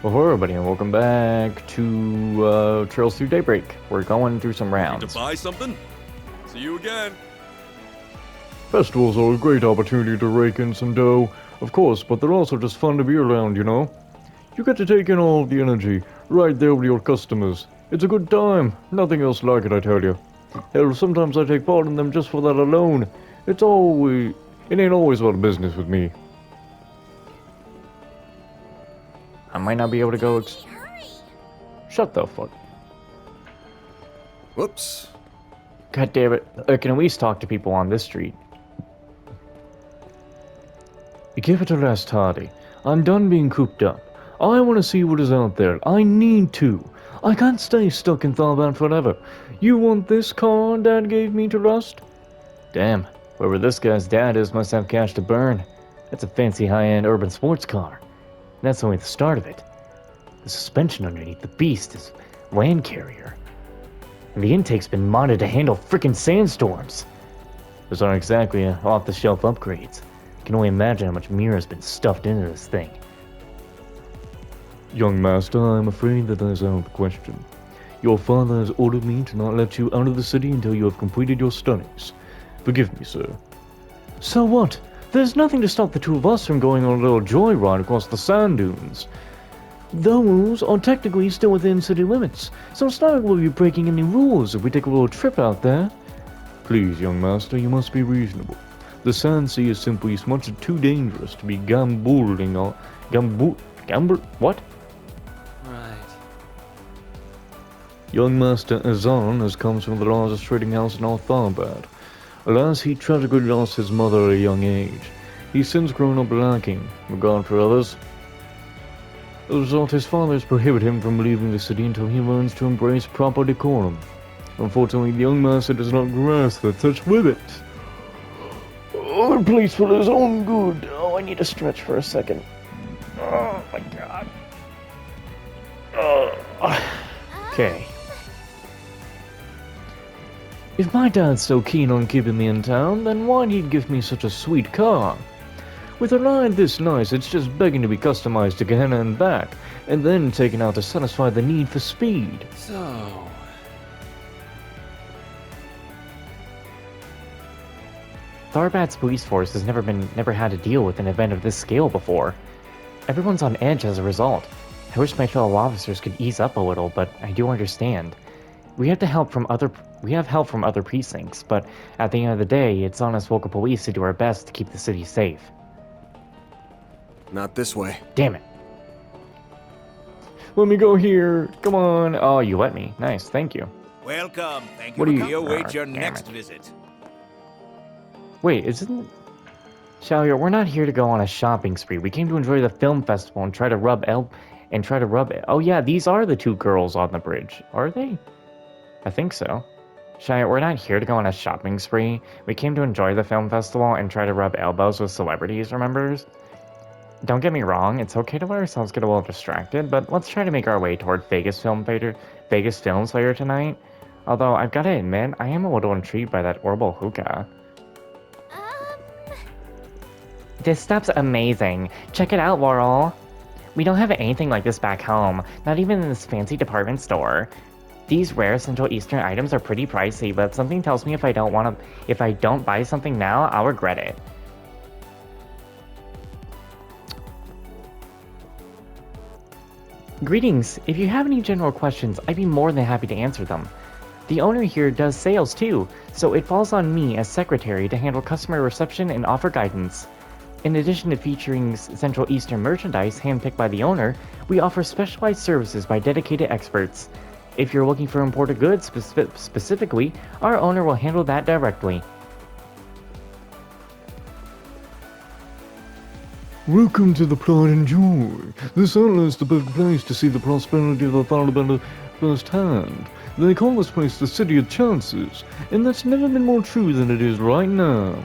Well, hello everybody, and welcome back to Trails Through Daybreak. We're going through some Need rounds. to buy something? See you again. Festivals are a great opportunity to rake in some dough, of course, but they're also just fun to be around, you know? You get to take in all of the energy, right there with your customers. It's a good time, nothing else like it, I tell you. Hell, sometimes I take part in them just for that alone. It ain't always about business with me. I might not be able to go. Shut the fuck. Whoops. God damn it! I can at least talk to people on this street. Give it a rest, Hardy. I'm done being cooped up. I want to see what is out there. I need to. I can't stay stuck in Tharbad forever. You want this car Dad gave me to rust? Damn, whoever this guy's dad is must have cash to burn. That's a fancy high-end urban sports car. And that's only the start of it. The suspension underneath the beast is land carrier. And the intake's been modded to handle frickin' sandstorms. Those aren't exactly off-the-shelf upgrades. I can only imagine how much Mira's been stuffed into this thing. Young master, I'm afraid that is out of the question. Your father has ordered me to not let you out of the city until you have completed your studies. Forgive me, sir. So what? There's nothing to stop the two of us from going on a little joyride across the sand dunes. Those are technically still within city limits, so it's not like we'll be breaking any rules if we take a little trip out there. Please, young master, you must be reasonable. The sand sea is simply much too dangerous to be gamboling on. What? Right. Young Master Azan has come from the largest trading house in all Tharbad. Alas, he tragically lost his mother at a young age. He's since grown up lacking regard for others. As a result, his fathers prohibit him from leaving the city until he learns to embrace proper decorum. Unfortunately, the young master does not grasp that such limits are placed for his own good. Oh, I need to stretch for a second. Oh my god. Okay. If my dad's so keen on keeping me in town, then why'd he give me such a sweet car? With a ride this nice, it's just begging to be customized to Gehenna and back, and then taken out to satisfy the need for speed. So, Tharbad's police force has never had to deal with an event of this scale before. Everyone's on edge as a result. I wish my fellow officers could ease up a little, but I do understand. We have help from other precincts, but at the end of the day, it's on us local police to do our best to keep the city safe. not this way. Damn it. Let me go here. Come on. Oh, you let me. Nice, thank you. Welcome. Thank you. What do We you- await your damn next it. visit. Wait, isn't... Shalia, we're not here to go on a shopping spree. We came to enjoy the film festival and try to rub it. Oh yeah, these are the two girls on the bridge. Are they? I think so. Shalia, we're not here to go on a shopping spree. We came to enjoy the film festival and try to rub elbows with celebrities, remember? Don't get me wrong, it's okay to let ourselves get a little distracted, but let's try to make our way toward Vegas Films later tonight. Although, I've gotta admit, I am a little intrigued by that Orbital hookah. This stuff's amazing. Check it out, Laurel. We don't have anything like this back home, not even in this fancy department store. These rare Central Eastern items are pretty pricey, but something tells me if I don't buy something now, I'll regret it. Greetings. If you have any general questions, I'd be more than happy to answer them. The owner here does sales too, so it falls on me as secretary to handle customer reception and offer guidance. In addition to featuring Central Eastern merchandise handpicked by the owner, we offer specialized services by dedicated experts. If you're looking for imported goods specifically, our owner will handle that directly. Welcome to the Pride and Joy. This outlet is the perfect place to see the prosperity of the Tharbad firsthand. They call this place the City of Chances, and that's never been more true than it is right now.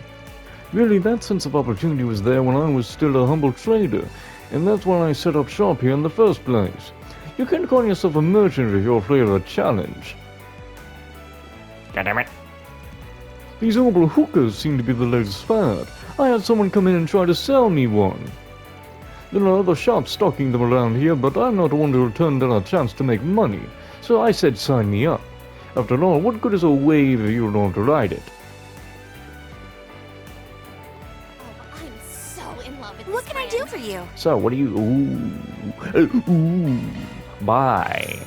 Really, that sense of opportunity was there when I was still a humble trader, and that's why I set up shop here in the first place. You can't call yourself a merchant if you're afraid of a challenge. Goddammit. These orbital hookahs seem to be the latest fad. I had someone come in and try to sell me one. There are other shops stocking them around here, but I'm not one to turn down a chance to make money, so I said sign me up. After all, what good is a wave if you don't ride it? Oh, I'm so in love with What this can I do brand. for you? So, what do you... Ooh. Buy.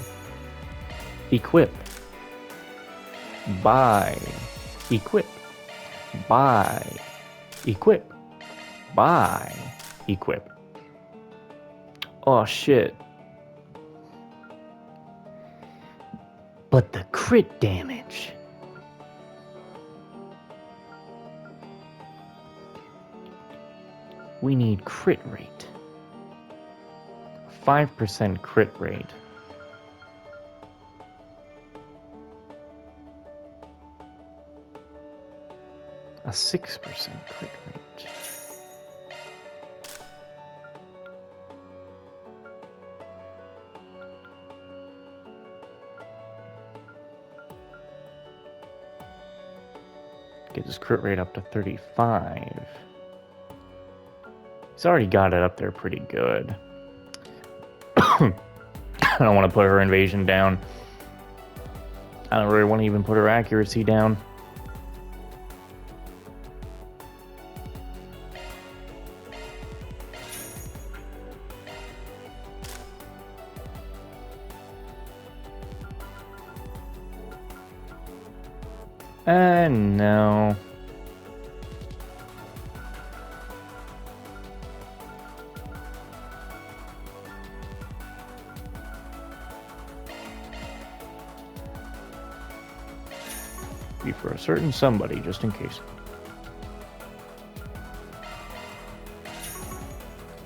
Equip. Buy. Equip. Buy. Equip. Buy. Equip. Oh, shit. But the crit damage. We need crit rate. 5% crit rate. A 6% crit rate. Get his crit rate up to 35. He's already got it up there pretty good. I don't want to put her invasion down. I don't really want to even put her accuracy down. No. Be for a certain somebody, just in case.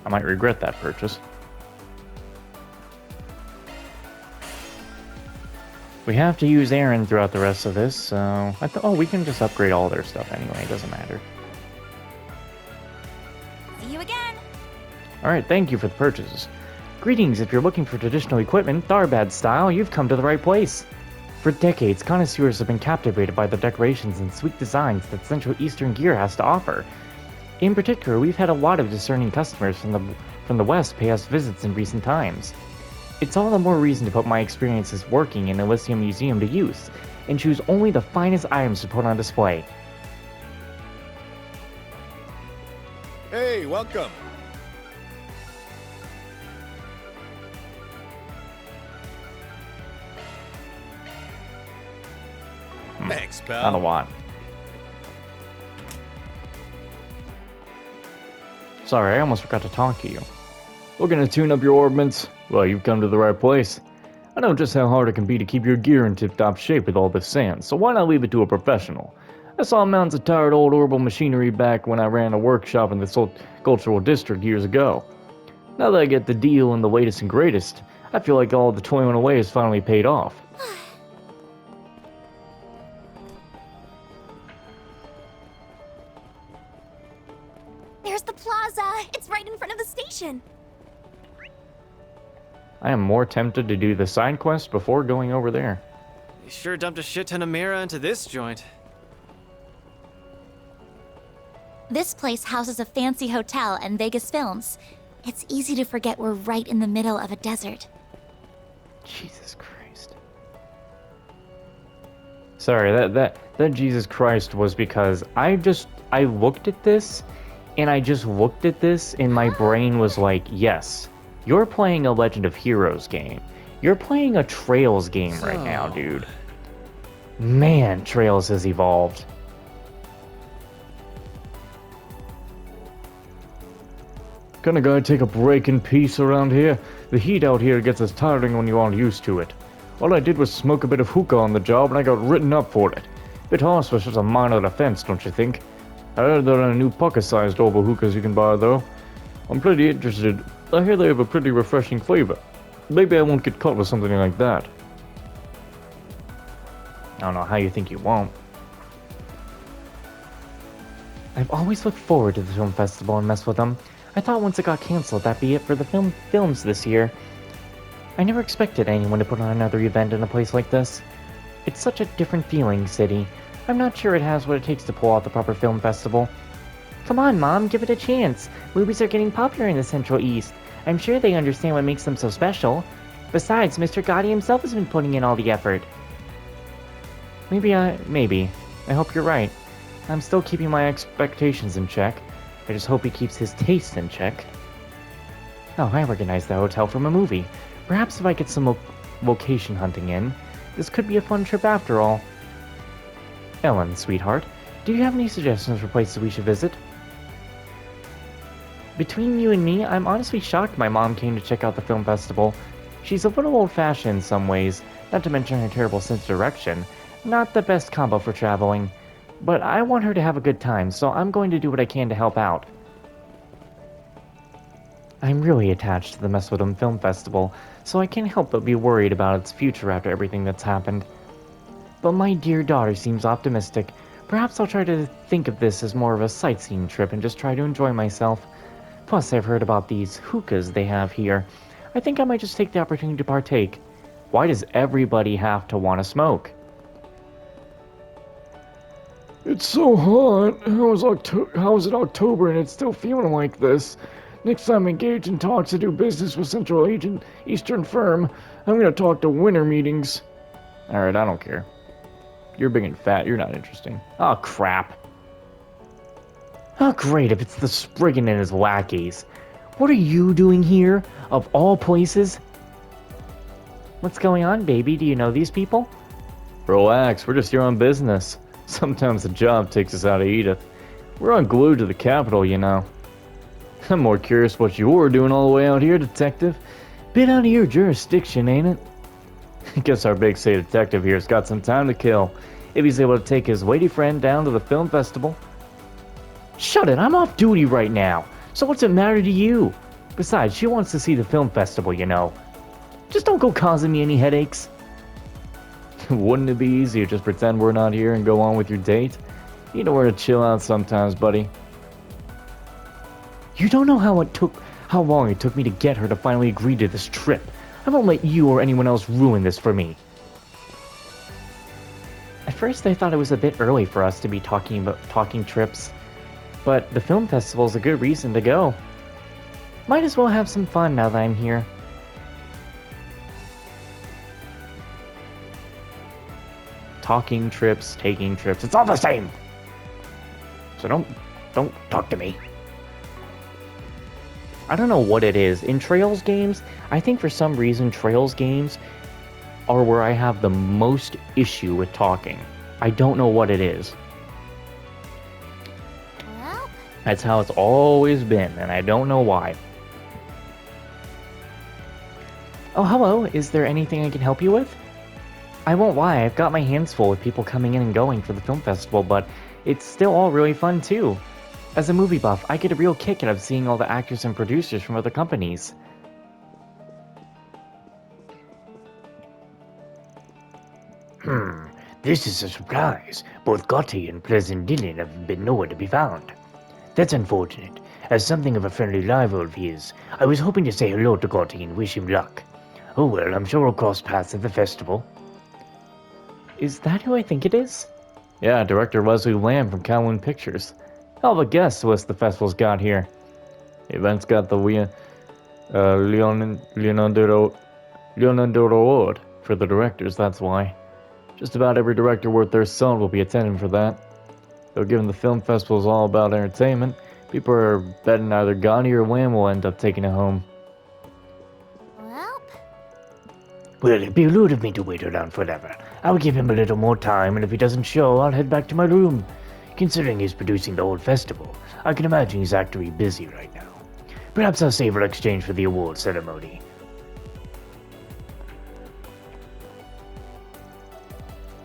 I might regret that purchase. We have to use Aaron throughout the rest of this, so... oh, we can just upgrade all their stuff anyway, it doesn't matter. See you again. Alright, thank you for the purchases. Greetings, if you're looking for traditional equipment, Tharbad style, you've come to the right place. For decades, connoisseurs have been captivated by the decorations and sweet designs that Central Eastern Gear has to offer. In particular, we've had a lot of discerning customers from the West pay us visits in recent times. It's all the more reason to put my experiences working in Elysium Museum to use, and choose only the finest items to put on display. Hey, welcome. Thanks, pal. Not a lot. Sorry, I almost forgot to talk to you. Looking to tune up your orbments? Well, you've come to the right place. I know just how hard it can be to keep your gear in tip-top shape with all this sand, so why not leave it to a professional? I saw mounds of tired old orbital machinery back when I ran a workshop in the cultural district years ago. Now that I get the deal and the latest and greatest, I feel like all the toiling away has finally paid off. There's the plaza. It's right in front of the station. I am more tempted to do the side quest before going over there. You sure dumped a shit ton of Mira into this joint. This place houses a fancy hotel and Vegas Films. It's easy to forget we're right in the middle of a desert. Jesus Christ. Sorry, that Jesus Christ was because I looked at this, and I just looked at this, and my brain was like, yes, you're playing a Legend of Heroes game. You're playing a Trails game right now, dude. Man, Trails has evolved. Can a guy take a break in peace around here? The heat out here gets as tiring when you aren't used to it. All I did was smoke a bit of hookah on the job and I got written up for it. Bit harsh for such a minor offense, don't you think? I heard there are new pocket-sized oval hookahs you can buy, though. I'm pretty interested. I hear they have a pretty refreshing flavor. Maybe I won't get caught with something like that. I don't know how you think you won't. I've always looked forward to the film festival and mess with them. I thought once it got cancelled, that'd be it for the films this year. I never expected anyone to put on another event in a place like this. It's such a different feeling city. I'm not sure it has what it takes to pull off the proper film festival. Come on, Mom, give it a chance. Movies are getting popular in the Central East. I'm sure they understand what makes them so special. Besides, Mr. Gotti himself has been putting in all the effort. Maybe. I hope you're right. I'm still keeping my expectations in check. I just hope he keeps his taste in check. Oh, I recognize the hotel from a movie. Perhaps if I get some location hunting in, this could be a fun trip after all. Ellen, sweetheart, do you have any suggestions for places we should visit? Between you and me, I'm honestly shocked my mom came to check out the film festival. She's a little old-fashioned in some ways, not to mention her terrible sense of direction. Not the best combo for traveling. But I want her to have a good time, so I'm going to do what I can to help out. I'm really attached to the Mesodome Film Festival, so I can't help but be worried about its future after everything that's happened. But my dear daughter seems optimistic. Perhaps I'll try to think of this as more of a sightseeing trip and just try to enjoy myself. Plus, I've heard about these hookahs they have here. I think I might just take the opportunity to partake. Why does everybody have to want to smoke? It's so hot. How is it October and it's still feeling like this? Next time I engage in talks to do business with Central Eastern firm, I'm gonna talk to winter meetings. Alright, I don't care. You're big and fat, you're not interesting. Oh, crap. Oh, great, if it's the Spriggan and his lackeys. What are you doing here, of all places? What's going on, baby? Do you know these people? Relax, we're just here on business. Sometimes the job takes us out of Edith. We're unglued to the capital, you know. I'm more curious what you were doing all the way out here, detective. Bit out of your jurisdiction, ain't it? I guess our big state detective here's got some time to kill, if he's able to take his weighty friend down to the film festival. Shut it, I'm off duty right now. So what's it matter to you? Besides, she wants to see the film festival, you know. Just don't go causing me any headaches. Wouldn't it be easier just pretend we're not here and go on with your date? You know where to chill out sometimes, buddy. You don't know how long it took me to get her to finally agree to this trip. I won't let you or anyone else ruin this for me. At first I thought it was a bit early for us to be talking trips, but the film festival's a good reason to go. Might as well have some fun now that I'm here. Talking trips, taking trips, it's all the same! So don't talk to me. I don't know what it is. In Trails games, I think for some reason Trails games are where I have the most issue with talking. I don't know what it is. Well, That's how it's always been, and I don't know why. Oh, hello. Is there anything I can help you with? I won't lie, I've got my hands full with people coming in and going for the film festival, but it's still all really fun too. As a movie buff, I get a real kick out of seeing all the actors and producers from other companies. This is a surprise. Both Gotti and Pleasant Dillon have been nowhere to be found. That's unfortunate. As something of a friendly rival of his, I was hoping to say hello to Gotti and wish him luck. Oh well, I'm sure we'll cross paths at the festival. Is that who I think it is? Yeah, director Leslie Lamb from Kowloon Pictures. Hell of a guest list the festival's got here. The event's got the Leonardo Award for the directors, that's why. Just about every director worth their salt will be attending for that. Though given the film festival is all about entertainment, people are betting either Gotti or Lamb will end up taking it home. Well, it'd be rude of me to wait around forever. I'll give him a little more time, and if he doesn't show, I'll head back to my room. Considering he's producing the whole festival, I can imagine he's actually busy right now. Perhaps I'll save our exchange for the award ceremony.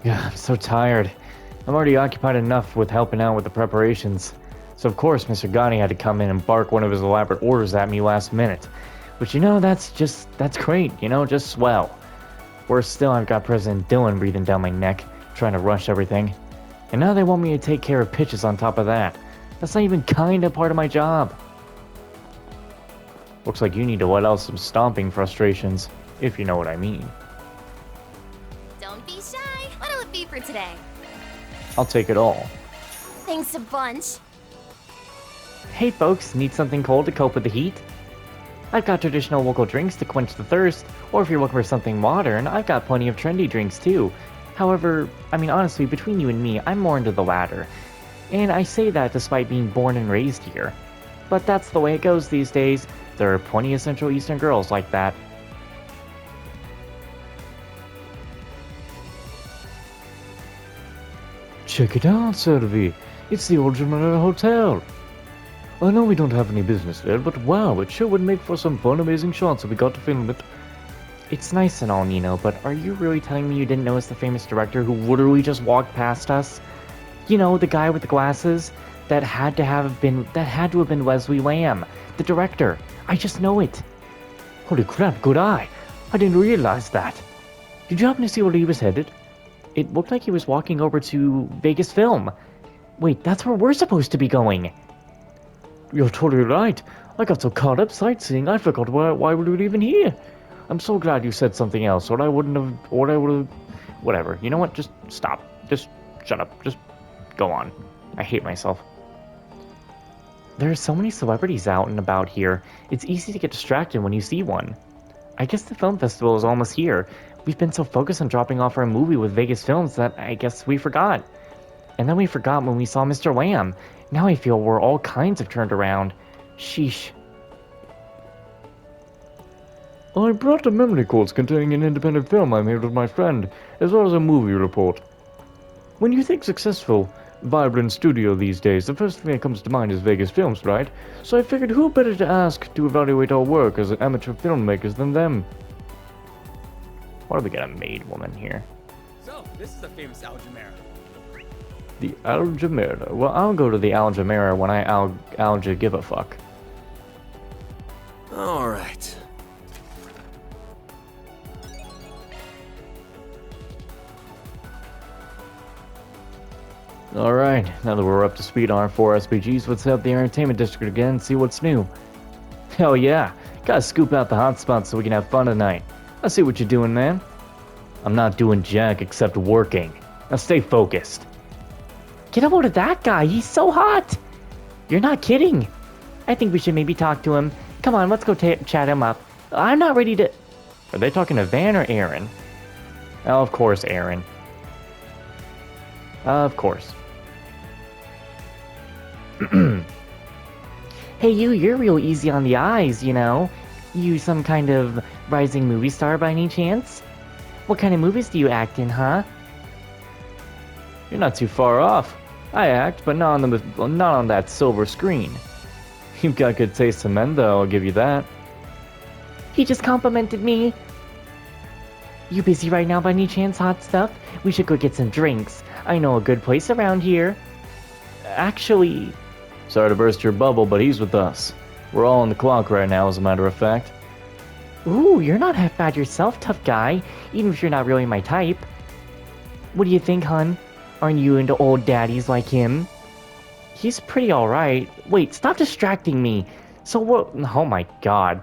Yeah, I'm so tired. I'm already occupied enough with helping out with the preparations. So of course Mr. Gotti had to come in and bark one of his elaborate orders at me last minute. But you know, that's great, you know, just swell. Worse still, I've got President Dillon breathing down my neck, trying to rush everything. And now they want me to take care of pitches on top of that. That's not even kinda part of my job. Looks like you need to let out some stomping frustrations, if you know what I mean. Don't be shy. What'll it be for today? I'll take it all. Thanks a bunch. Hey folks, need something cold to cope with the heat? I've got traditional local drinks to quench the thirst, or if you're looking for something modern, I've got plenty of trendy drinks too. However, I mean honestly, between you and me, I'm more into the latter. And I say that despite being born and raised here. But that's the way it goes these days. There are plenty of Central Eastern girls like that. Check it out, Servi. It's the old Jamaica Hotel. I know we don't have any business there, but wow, it sure would make for some fun, amazing shots if we got to film it. It's nice and all, Nino, but are you really telling me you didn't notice the famous director who literally just walked past us? You know, the guy with the glasses? That had to have been Leslie Lamb, the director. I just know it. Holy crap, good eye. I didn't realize that. Did you happen to see where he was headed? It looked like he was walking over to Vegas Film. Wait, that's where we're supposed to be going. You're totally right. I got so caught up sightseeing, I forgot why we were even here. I'm so glad you said something else, or I would have... Whatever. You know what? Just stop. Just shut up. Just go on. I hate myself. There are so many celebrities out and about here. It's easy to get distracted when you see one. I guess the film festival is almost here. We've been so focused on dropping off our movie with Vegas Films that I guess we forgot. And then we forgot when we saw Mr. Lamb. Now I feel we're all kinds of turned around. Sheesh. I brought the memory cards containing an independent film I made with my friend, as well as a movie report. When you think successful, vibrant studio these days, the first thing that comes to mind is Vegas Films, right? So I figured who better to ask to evaluate our work as amateur filmmakers than them? What do we got a maid woman here? So, this is the famous Aljamera. The Aljamera. Well, I'll go to the Aljamera when I Alja give a fuck. Alright. Alright, now that we're up to speed on our 4 SPGs, let's hit up the entertainment district again and see what's new. Hell yeah, gotta scoop out the hot spots so we can have fun tonight. I see what you're doing, man. I'm not doing jack except working. Now stay focused. Get a load of that guy, he's so hot! You're not kidding. I think we should maybe talk to him. Come on, let's go chat him up. I'm not ready to... Are they talking to Van or Aaron? Oh, of course, Aaron. Of course. Hey you're real easy on the eyes, you know. You some kind of rising movie star by any chance? What kind of movies do you act in, huh? You're not too far off. I act, but not on that silver screen. You've got good taste in men, though, I'll give you that. He just complimented me. You busy right now by any chance, hot stuff? We should go get some drinks. I know a good place around here. Actually... Sorry to burst your bubble, but he's with us. We're all on the clock right now, as a matter of fact. Ooh, you're not half bad yourself, tough guy, even if you're not really my type. What do you think, hun? Aren't you into old daddies like him? He's pretty alright. Wait, stop distracting me. So what? Oh my god.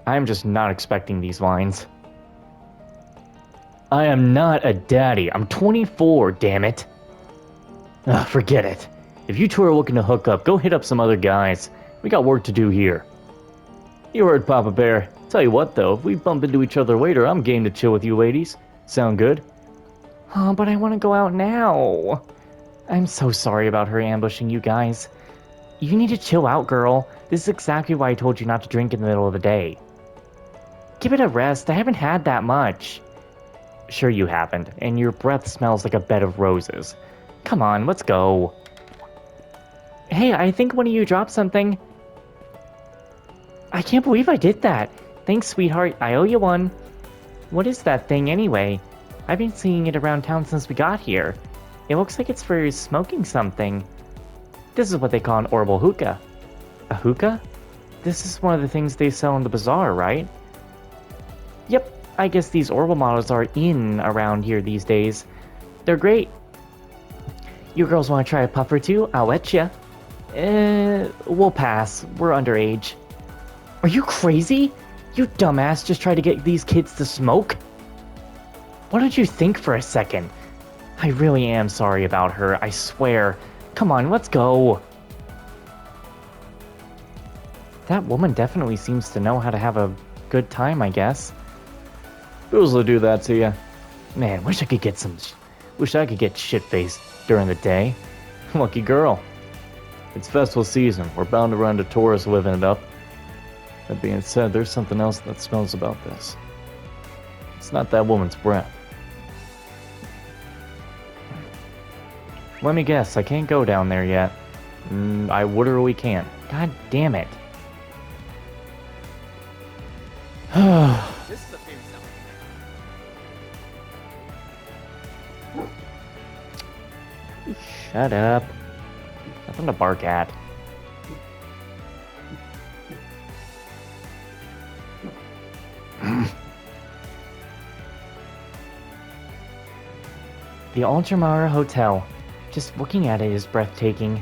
I'm just not expecting these lines. I am not a daddy. I'm 24, damn it. Ugh, forget it. If you two are looking to hook up, go hit up some other guys. We got work to do here. You heard Papa Bear. Tell you what, though, if we bump into each other later, I'm game to chill with you ladies. Sound good? Oh, but I want to go out now. I'm so sorry about her ambushing you guys. You need to chill out, girl. This is exactly why I told you not to drink in the middle of the day. Give it a rest. I haven't had that much. Sure you haven't, and your breath smells like a bed of roses. Come on, let's go. Hey, I think one of you dropped something. I can't believe I did that. Thanks, sweetheart. I owe you one. What is that thing anyway? I've been seeing it around town since we got here. It looks like it's for smoking something. This is what they call an orbital hookah. A hookah? This is one of the things they sell in the bazaar, right? Yep, I guess these orbital models are in around here these days. They're great. You girls want to try a puff or two? I'll let ya. We'll pass. We're underage. Are you crazy? You dumbass just tried to get these kids to smoke? What did you think for a second? I really am sorry about her, I swear. Come on, let's go. That woman definitely seems to know how to have a good time, I guess. Who's to do that to you? Man, wish I could get shit-faced during the day. Lucky girl. It's festival season. We're bound to run into tourists living it up. That being said, there's something else that smells about this. It's not that woman's breath. Let me guess, I can't go down there yet. I literally can't. God damn it. This is the famous Algebra. Shut up. Nothing to bark at. The Altamara Hotel. Just looking at it is breathtaking.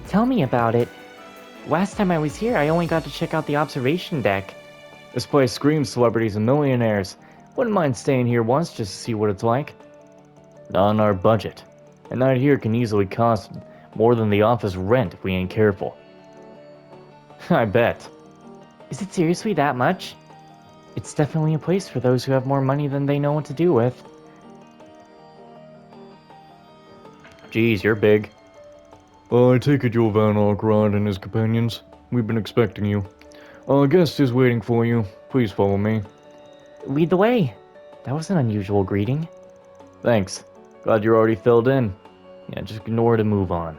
Tell me about it. Last time I was here, I only got to check out the observation deck. This place screams celebrities and millionaires. Wouldn't mind staying here once just to see what it's like. Not on our budget. A night here can easily cost more than the office rent if we ain't careful. I bet. Is it seriously that much? It's definitely a place for those who have more money than they know what to do with. Geez, you're big. I take it you're Van Arkrod and his companions. We've been expecting you. Our guest is waiting for you. Please follow me. Lead the way. That was an unusual greeting. Thanks. Glad you're already filled in. Yeah, just ignore it and move on.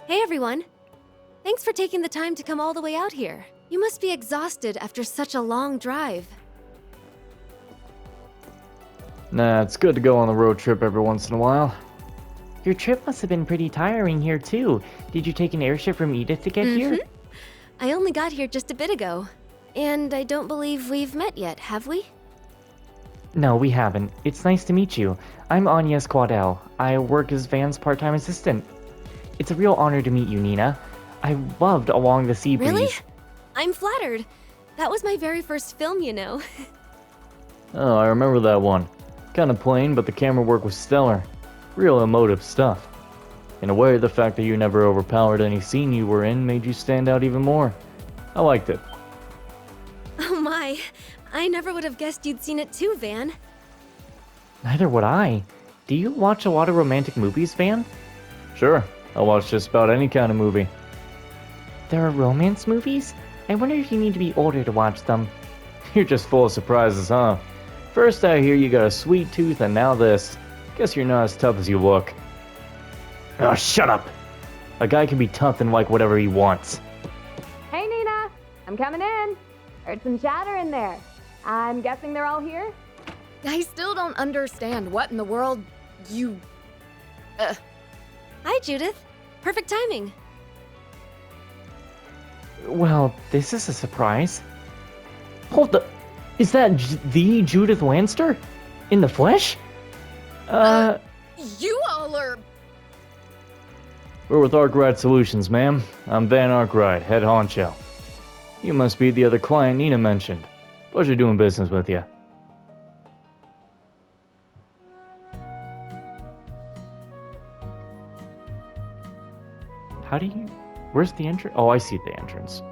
Hey everyone! Thanks for taking the time to come all the way out here. You must be exhausted after such a long drive. Nah, it's good to go on the road trip every once in a while. Your trip must have been pretty tiring here too. Did you take an airship from Edith to get here? I only got here just a bit ago. And I don't believe we've met yet, have we? No, we haven't. It's nice to meet you. I'm Agnes Quadell. I work as Van's part-time assistant. It's a real honor to meet you, Nina. I loved Along the Sea Breeze. Really? I'm flattered. That was my very first film, you know. Oh, I remember that one. Kinda plain, but the camera work was stellar. Real emotive stuff. In a way, the fact that you never overpowered any scene you were in made you stand out even more. I liked it. Oh my, I never would have guessed you'd seen it too, Van. Neither would I. Do you watch a lot of romantic movies, Van? Sure, I watch just about any kind of movie. There are romance movies? I wonder if you need to be older to watch them. You're just full of surprises, huh? First I hear you got a sweet tooth and now this. Guess you're not as tough as you look. Oh, shut up! A guy can be tough and like whatever he wants. Hey, Nina! I'm coming in. Heard some chatter in there. I'm guessing they're all here? I still don't understand what in the world you... Hi, Judith. Perfect timing. Well, this is a surprise. Hold the... Is that the Judith Lanster? In the flesh? You all are... We're with Arkwright Solutions, ma'am. I'm Van Arkwright, head honcho. You must be the other client Nina mentioned. Pleasure doing business with you. How do you... Where's the entrance? Oh, I see the entrance.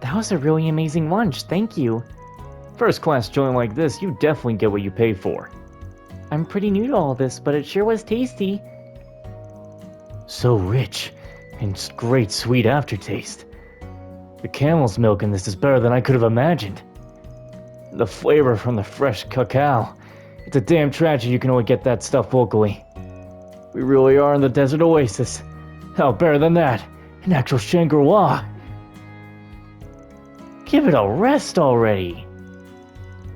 That was a really amazing lunch, thank you. First class joint like this, you definitely get what you pay for. I'm pretty new to all this, but it sure was tasty. So rich, and great sweet aftertaste. The camel's milk in this is better than I could have imagined. The flavor from the fresh cacao. It's a damn tragedy you can only get that stuff locally. We really are in the desert oasis. Hell, better than that. An actual Shangri-La. Give it a rest already.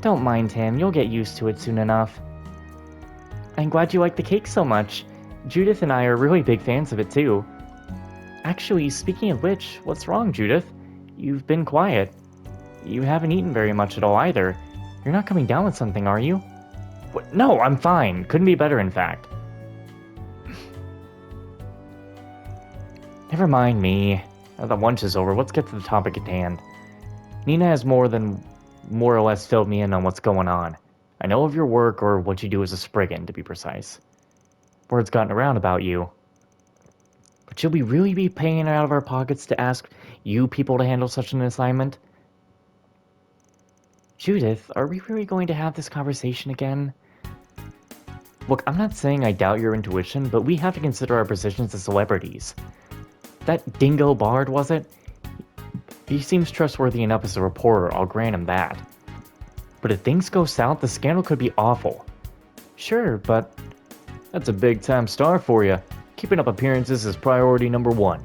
Don't mind him, you'll get used to it soon enough. I'm glad you like the cake so much. Judith and I are really big fans of it too. Actually, speaking of which, what's wrong, Judith? You've been quiet. You haven't eaten very much at all either. You're not coming down with something, are you? What? No, I'm fine. Couldn't be better, in fact. Never mind me. Now that lunch is over, let's get to the topic at hand. Nina has more or less filled me in on what's going on. I know of your work or what you do as a Spriggan, to be precise. Word's gotten around about you. But should we really be paying out of our pockets to ask you people to handle such an assignment? Judith, are we really going to have this conversation again? Look, I'm not saying I doubt your intuition, but we have to consider our positions as celebrities. That dingo Bard, was it? He seems trustworthy enough as a reporter, I'll grant him that. But if things go south, the scandal could be awful. Sure, but that's a big-time star for you. Keeping up appearances is priority number one.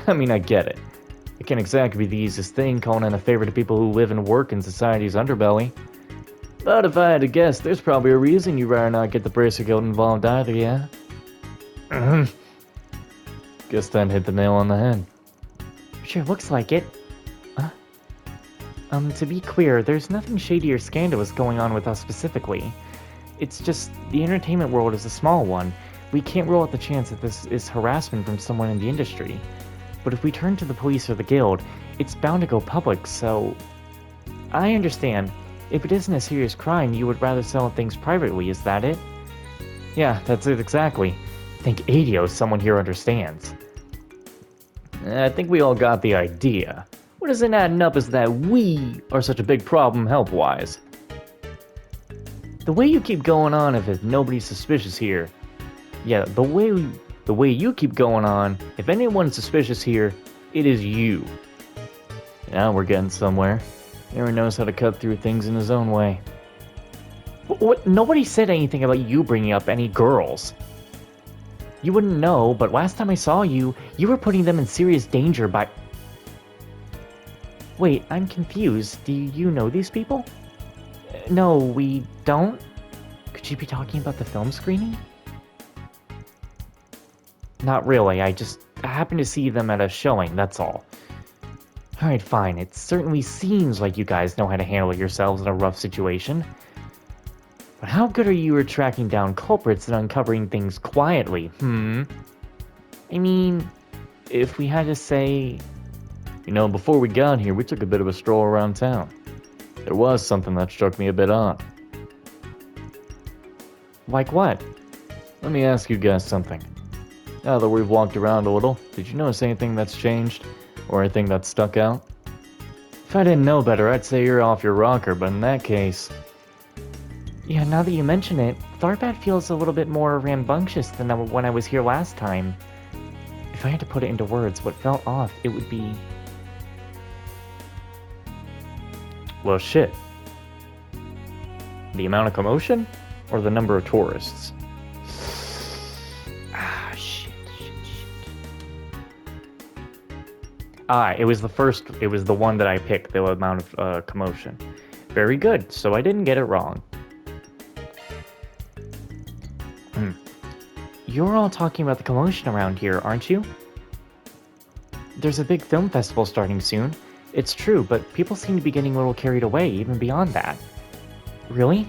I mean, I get it. It can't exactly be the easiest thing calling in a favor to people who live and work in society's underbelly. But if I had to guess, there's probably a reason you'd rather not get the Bracer Guild involved either, yeah? Guess that hit the nail on the head. Sure looks like it. To be clear, there's nothing shady or scandalous going on with us specifically. It's just, the entertainment world is a small one. We can't rule out the chance that this is harassment from someone in the industry. But if we turn to the police or the guild, it's bound to go public, so... I understand. If it isn't a serious crime, you would rather settle things privately, is that it? Yeah, that's it exactly. Think Adios, someone here understands. I think we all got the idea. What isn't adding up is that we are such a big problem health-wise. The way you keep going on if nobody's suspicious here... Yeah, the way you keep going on, if anyone's suspicious here, it is you. Now we're getting somewhere. Aaron knows how to cut through things in his own way. What? Nobody said anything about you bringing up any girls. You wouldn't know, but last time I saw you, you were putting them in serious danger by... Wait, I'm confused. Do you know these people? No, we don't? Could you be talking about the film screening? Not really, I happened to see them at a showing, that's all. Alright, fine, it certainly seems like you guys know how to handle yourselves in a rough situation. But how good are you at tracking down culprits and uncovering things quietly, I mean, if we had to say... You know, before we got here, we took a bit of a stroll around town. There was something that struck me a bit odd. Like what? Let me ask you guys something. Now that we've walked around a little, did you notice anything that's changed? Or anything that stuck out? If I didn't know better, I'd say you're off your rocker, but in that case... Yeah, now that you mention it, Tharbat feels a little bit more rambunctious than when I was here last time. If I had to put it into words, what felt off, it would be... Well, shit. The amount of commotion? Or the number of tourists? Shit. It was the one that I picked, the amount of commotion. Very good, so I didn't get it wrong. You're all talking about the commotion around here, aren't you? There's a big film festival starting soon. It's true, but people seem to be getting a little carried away, even beyond that. Really?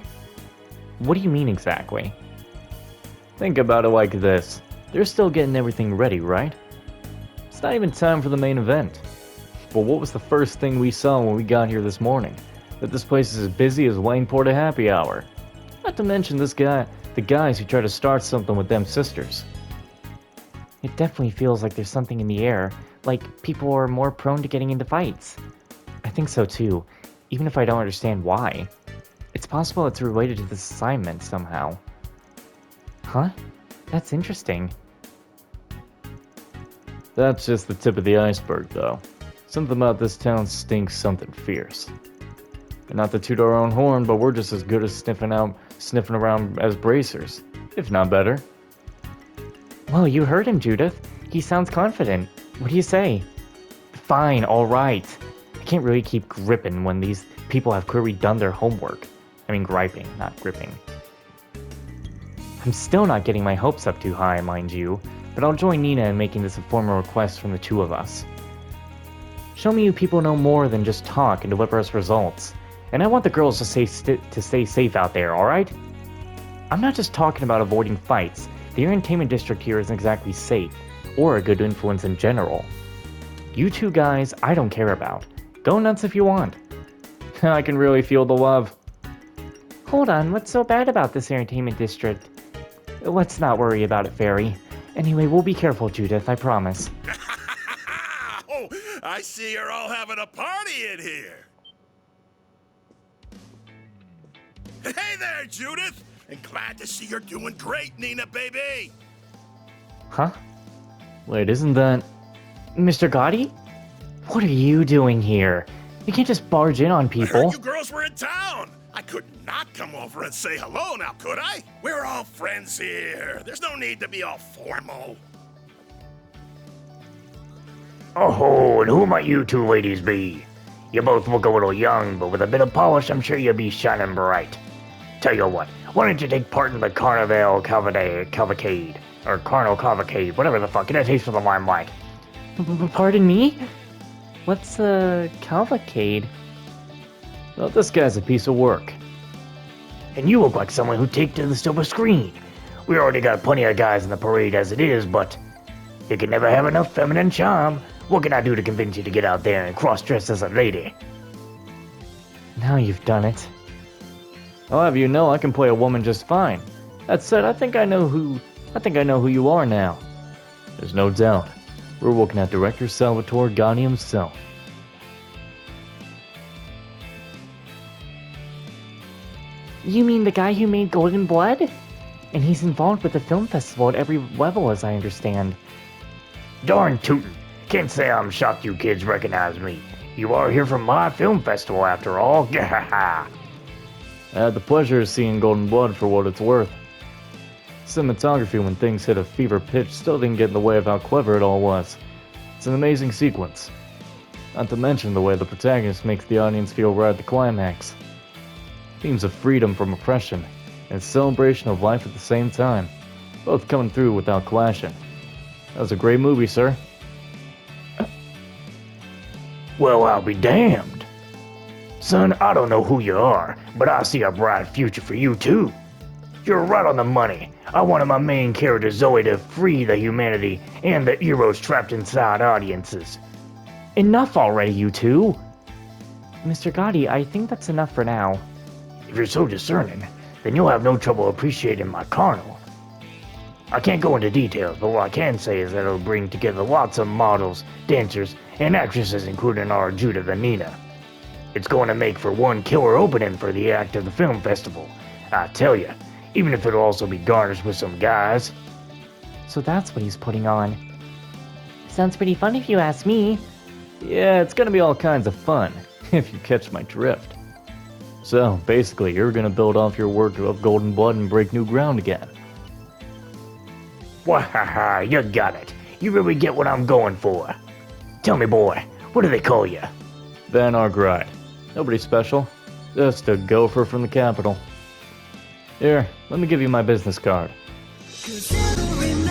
What do you mean exactly? Think about it like this. They're still getting everything ready, right? It's not even time for the main event. But what was the first thing we saw when we got here this morning? That this place is as busy as Wayne-Port at happy hour. Not to mention the guys who try to start something with them sisters. It definitely feels like there's something in the air, like people are more prone to getting into fights. I think so too, even if I don't understand why. It's possible it's related to this assignment somehow. Huh? That's interesting. That's just the tip of the iceberg, though. Something about this town stinks something fierce. And not to toot our own horn, but we're just as good as sniffing around as bracers, if not better. Well, you heard him, Judith. He sounds confident. What do you say? Fine, alright. I can't really keep gripping when these people have clearly done their homework. I mean griping, not gripping. I'm still not getting my hopes up too high, mind you, but I'll join Nina in making this a formal request from the two of us. Show me you people know more than just talk and deliver us results. And I want the girls to stay safe out there, alright? I'm not just talking about avoiding fights. The entertainment district here isn't exactly safe, or a good influence in general. You two guys, I don't care about. Go nuts if you want. I can really feel the love. Hold on, what's so bad about this entertainment district? Let's not worry about it, Fairy. Anyway, we'll be careful, Judith, I promise. Oh, I see you're all having a party in here. Hey there, Judith! And glad to see you're doing great, Nina, baby! Huh? Wait, isn't that... Mr. Gotti? What are you doing here? You can't just barge in on I people. heard you girls were in town! I could not come over and say hello now, could I? We're all friends here. There's no need to be all formal. Oh, and who might you two ladies be? You both look a little young, but with a bit of polish, I'm sure you'll be shining bright. Tell you what, why don't you take part in the Carnival Cavalcade? Or Carnal Cavalcade, whatever the fuck, it takes for the limelight. Pardon me? What's a cavalcade? Well, this guy's a piece of work. And you look like someone who'd take to the silver screen. We already got plenty of guys in the parade as it is, but you can never have enough feminine charm. What can I do to convince you to get out there and cross-dress as a lady? Now you've done it. I'll have you know I can play a woman just fine. That said, I think I know who you are now. There's no doubt. We're looking at director Salvatore Gotti himself. You mean the guy who made Golden Blood? And he's involved with the film festival at every level, as I understand. Darn tootin'. Can't say I'm shocked you kids recognize me. You are here from my film festival after all. I had the pleasure of seeing Golden Blood for what it's worth. Cinematography when things hit a fever pitch still didn't get in the way of how clever it all was. It's an amazing sequence. Not to mention the way the protagonist makes the audience feel right at the climax. Themes of freedom from oppression and celebration of life at the same time, both coming through without clashing. That was a great movie, sir. Well, I'll be damned. Son, I don't know who you are, but I see a bright future for you too. You're right on the money. I wanted my main character Zoe to free the humanity and the heroes trapped inside audiences. Enough already, you two! Mr. Gotti, I think that's enough for now. If you're so discerning, then you'll have no trouble appreciating my carnal. I can't go into details, but what I can say is that it'll bring together lots of models, dancers, and actresses, including our Judith and Nina. It's going to make for one killer opening for the act of the film festival. I tell you, even if it'll also be garnished with some guys. So that's what he's putting on. Sounds pretty fun if you ask me. Yeah, it's gonna be all kinds of fun, if you catch my drift. So, basically, you're gonna build off your work of Golden Blood and break new ground again. Wahaha, you got it. You really get what I'm going for. Tell me, boy, what do they call you? Van Argride. Nobody special. Just a gopher from the capital. Here, let me give you my business card. Considering